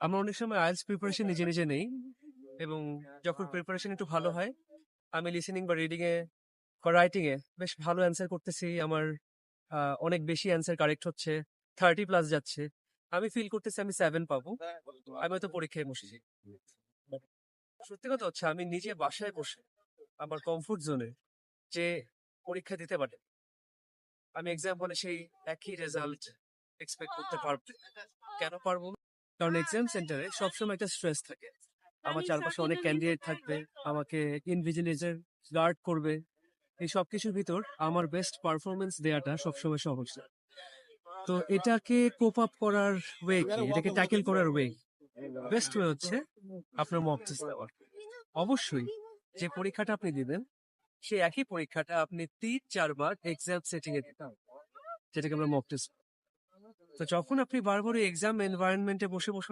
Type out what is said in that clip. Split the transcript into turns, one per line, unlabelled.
আমার অনেক সময় আইএলটিএস প্রিপারেশন নিজে নিজে নেই এবং যখন প্রিপারেশন একটু ভালো হয় আমি লিসেনিং বা রিডিং এ বা রাইটিং এ বেশ ভালো অ্যান্সার করতেছি। আমার অনেক বেশি অ্যান্সার কারেক্ট হচ্ছে, 30+ যাচ্ছে। আমি ফিল করতেছি আমি 7 পাবো। আমি হয়তো পরীক্ষায় বসেছি। সত্যি কথা হচ্ছে আমি নিজে বাসায় বসে আমার কমফোর্ট জোনে যে পরীক্ষা দিতে পারে আমি এক্সাম হলে সেই একই রেজাল্ট এক্সপেক্ট করতে পারবো। কেন পারবো না? কারণ এক্সাম সেন্টারে সবসময় একটা স্ট্রেস থাকে। আমার চারপাশে অনেক ক্যান্ডিডেট থাকবে, আমাকে ইনভিজিলেটর গার্ড করবে। এই সবকিছুর ভিতর আমার বেস্ট পারফরমেন্স দেওয়াটা সবসময় সহজ না। তো এটাকে কোপ আপ করার ওয়ে কি, এটাকে ট্যাকেল করার ওয়ে, বেস্ট ওয়ে হচ্ছে আপনার মক টেস্ট দেওয়ার। অবশ্যই যে পরীক্ষাটা আপনি দিবেন সেই একই পরীক্ষাটা আপনি 3-4 বার এক্সাম সেটিং এ দিতে হবে, যেটাকে আমরা মক টেস্ট। তো যখন আপনি বারবার এক্সাম এনভায়রনমেন্টে বসে বসে